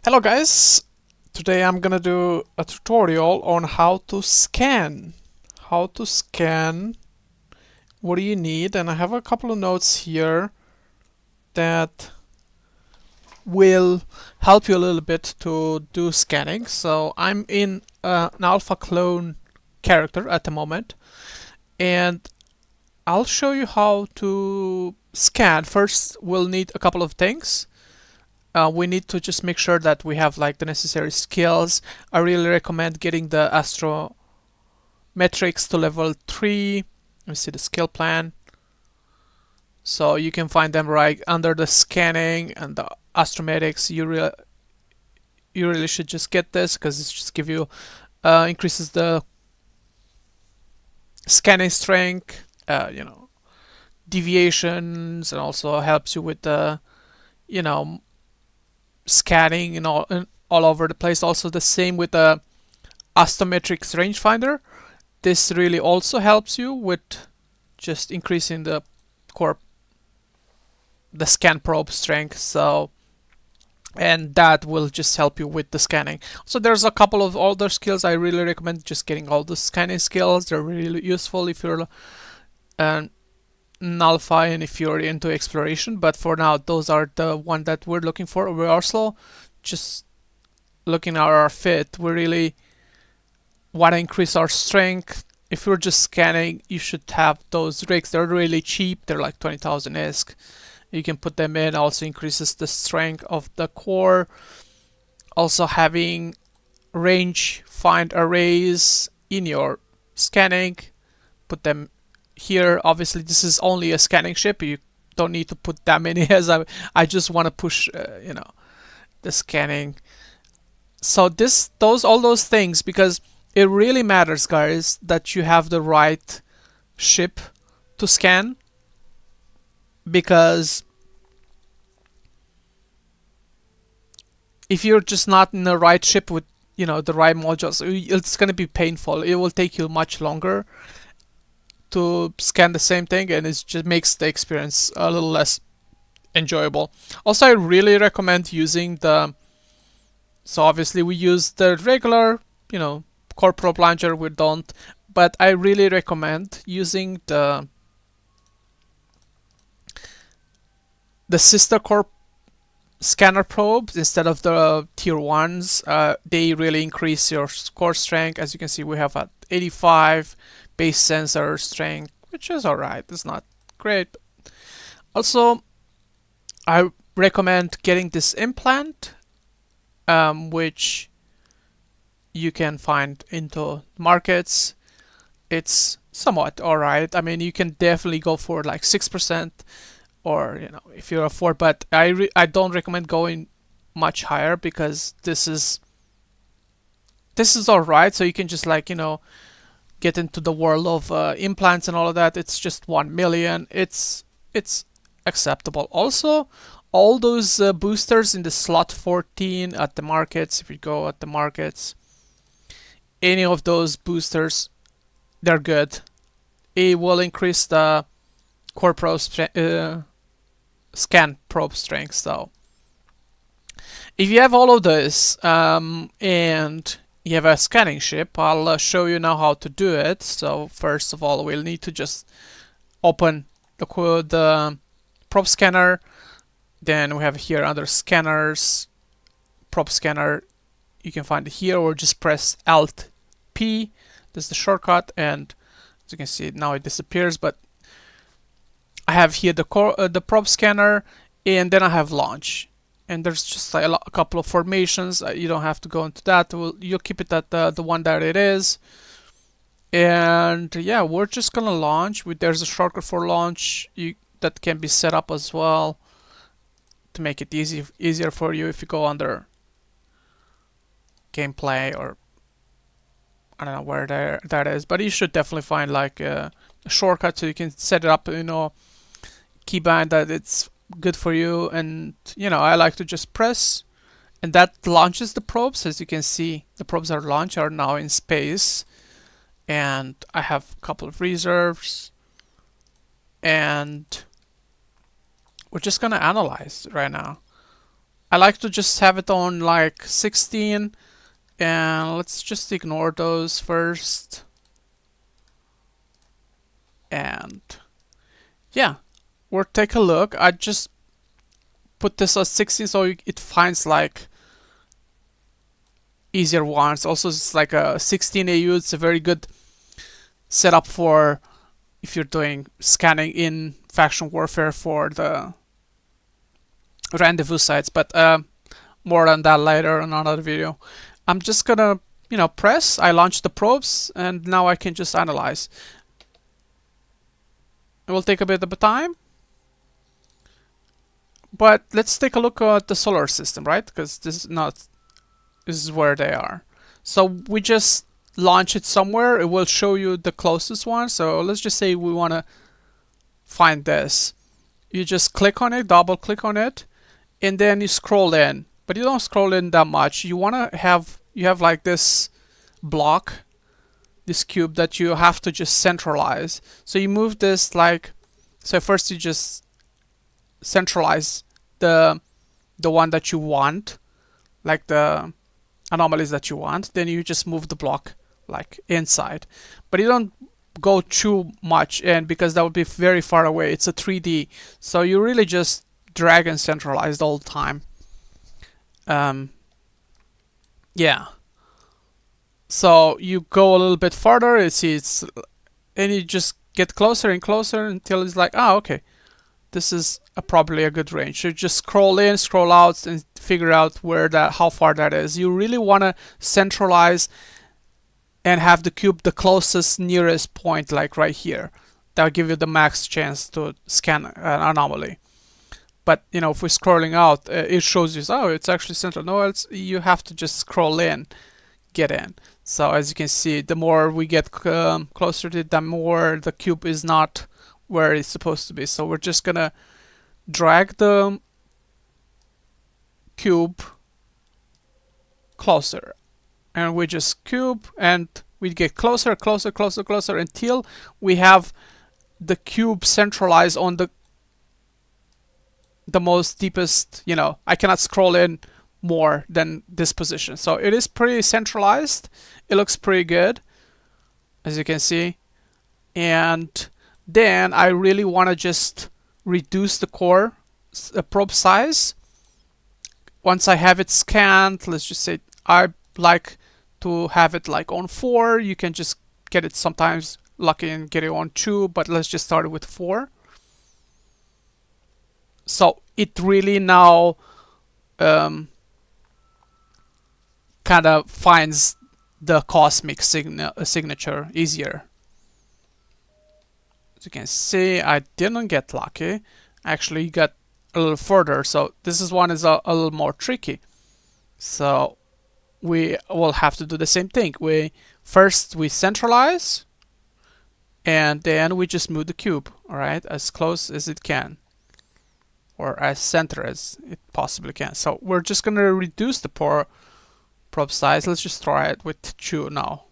Hello guys, today I'm gonna do a tutorial on how to scan. What do you need? And I have a couple of notes here that will help you a little bit to do scanning. So I'm in an alpha clone character at the moment, and I'll show you how to scan. First, we'll need a couple of things. We need to just make sure that we have like the necessary skills. I really recommend getting the Astrometrics to level 3. Let me see the skill plan. So you can find them right under the scanning and the Astrometrics. You really should just get this because it just give you increases the scanning strength, deviations, and also helps you with the you know scanning and all over the place. Also the same with the Astrometrics rangefinder. This really also helps you with just increasing the core the scan probe strength. So and that will just help you with the scanning. So there's a couple of other skills I really recommend just getting all the scanning skills. They're really useful if you're an alpha and if you're into exploration, but for now those are the one that we're looking for. We're also just looking at our fit. We really want to increase our strength. If you're just scanning, you should have those rigs. They're really cheap. They're like 20,000 ISK. You can put them in. Also increases the strength of the core. Also having range find arrays in your scanning. Put them here. Obviously, this is only a scanning ship. You don't need to put that many as I just want to push, the scanning. So all those things, because it really matters, guys, that you have the right ship to scan, because if you're just not in the right ship with the right modules, it's going to be painful. It will take you much longer to scan the same thing, and it just makes the experience a little less enjoyable. Also, I really recommend using so obviously we use the regular core probe launcher. We don't, but I really recommend using the sister core scanner probes instead of the tier 1s. They really increase your core strength. As you can see, we have at 85 base sensor strength, which is alright. It's not great. Also, I recommend getting this implant, which you can find into markets. It's somewhat alright. I mean, you can definitely go for like 6%, or if you're a 4, but I don't recommend going much higher, because this is alright. So you can just get into the world of implants and all of that. It's just 1 million. It's acceptable. Also, all those boosters in the slot 14 at the markets, if you go at the markets, any of those boosters, they're good. It will increase the core probe scan probe strength. So if you have all of this and you have a scanning ship, I'll show you now how to do it. So first of all, we'll need to just open the probe scanner. Then we have here under scanners, probe scanner. You can find it here, or just press Alt P. That's the shortcut, and as you can see now it disappears. But I have here the probe scanner, and then I have launch. And there's just like a couple of formations. You don't have to go into that. You'll keep it at the one that it is. And yeah, we're just gonna launch. There's a shortcut for launch that can be set up as well to make it easier for you. If you go under gameplay, or I don't know where that is, but you should definitely find like a shortcut so you can set it up, keybind that it's good for you. And I like to just press, and that launches the probes. As you can see, the probes are launched, are now in space, and I have a couple of reserves, and we're just gonna analyze right now. I like to just have it on like 16, and let's just ignore those first. And yeah, we'll take a look. I just put this at 16 so it finds like easier ones. Also, it's like a 16 AU. It's a very good setup for if you're doing scanning in faction warfare for the rendezvous sites. But more on that later in another video. I'm just gonna, press. I launch the probes, and now I can just analyze. It will take a bit of time, but let's take a look at the solar system, right? Because this is where they are. So we just launch it somewhere. It will show you the closest one. So let's just say we want to find this. You just click on it, double click on it, and then you scroll in. But you don't scroll in that much. You have like this block, this cube that you have to just centralize. So you move this like, so first you just centralize the one that you want, like the anomalies that you want. Then you just move the block like inside, but you don't go too much in because that would be very far away. It's a 3D, so you really just drag and centralize the whole time. Yeah. So you go a little bit further, and you just get closer and closer until it's like, okay, this is probably a good range. So just scroll in, scroll out, and figure out how far that is. You really want to centralize and have the cube the closest nearest point, like right here. That'll give you the max chance to scan an anomaly. But if we're scrolling out, it shows you, it's actually central. No, you have to just scroll in, get in. So as you can see, the more we get closer to it, the more the cube is not where it's supposed to be. So we're just gonna drag the cube closer, and we just cube, and we get closer, closer, closer, closer until we have the cube centralized on the most deepest. I cannot scroll in more than this position. So it is pretty centralized. It looks pretty good, as you can see. And then I really want to just reduce the core probe size. Once I have it scanned, let's just say I like to have it like on 4. You can just get it sometimes lucky and get it on 2, but let's just start with 4. So it really now kind of finds the cosmic signature easier. As you can see, I didn't get lucky. Actually got a little further. So this one is a little more tricky. So we will have to do the same thing. First we centralize, and then we just move the cube, all right, as close as it can, or as center as it possibly can. So we're just going to reduce the probe size. Let's just try it with 2 now.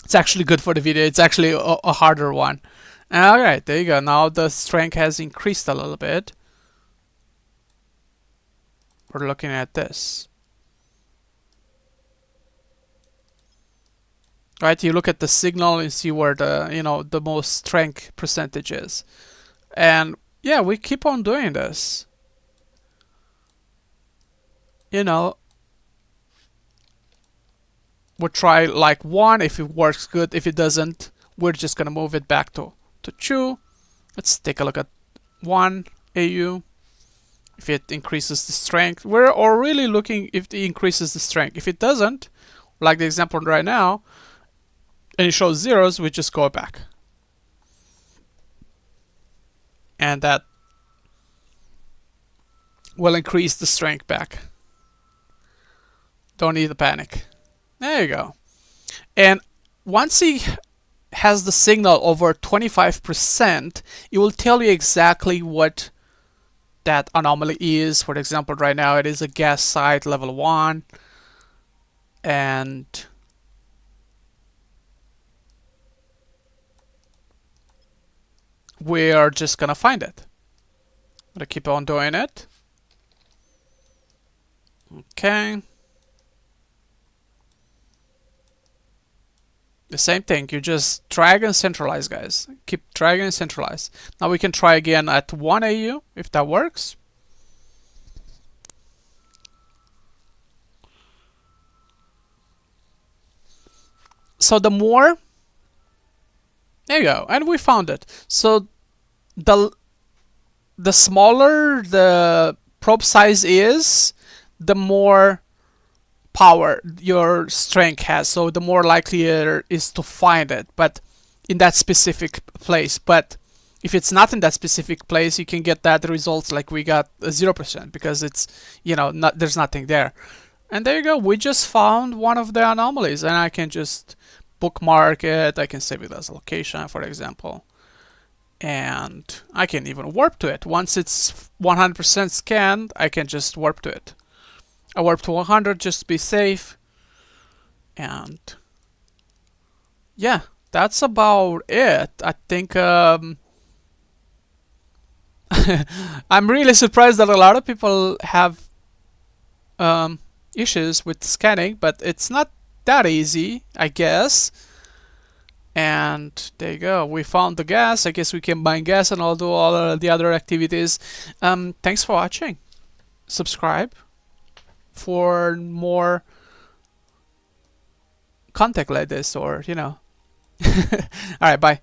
It's actually good for the video. It's actually a harder one. Alright, there you go. Now the strength has increased a little bit. We're looking at this. Right, you look at the signal and see where the most strength percentage is. And yeah, we keep on doing this. We'll try like 1 if it works good. If it doesn't, we're just gonna move it back to 2. Let's take a look at 1 AU. If it increases the strength, we're really looking if it increases the strength. If it doesn't, like the example right now, and it shows zeros, we just go back. And that will increase the strength back. Don't need to panic. There you go. And once he has the signal over 25%, it will tell you exactly what that anomaly is. For example, right now it is a gas site level 1. And we are just gonna find it. I'm gonna keep on doing it. Okay. The same thing, you just drag and centralize, guys. Keep dragging and centralize. Now we can try again at 1 AU, if that works. So the more, there you go, and we found it. So the smaller the probe size is, the more power your strength has, so the more likely it is to find it, but in that specific place. But if it's not in that specific place, you can get that results like we got 0%, because it's, you know, not, there's nothing there. And there you go, we just found one of the anomalies, and I can just bookmark it. I can save it as a location, for example, and I can even warp to it. Once it's 100% scanned, I can just warp to it. I warp to 100 just to be safe. And yeah, that's about it. I think I'm really surprised that a lot of people have issues with scanning, but it's not that easy, I guess. And there you go, we found the gas. I guess we can mine gas and all do all the other activities. Thanks for watching. Subscribe for more content like this, or, you know. All right, bye.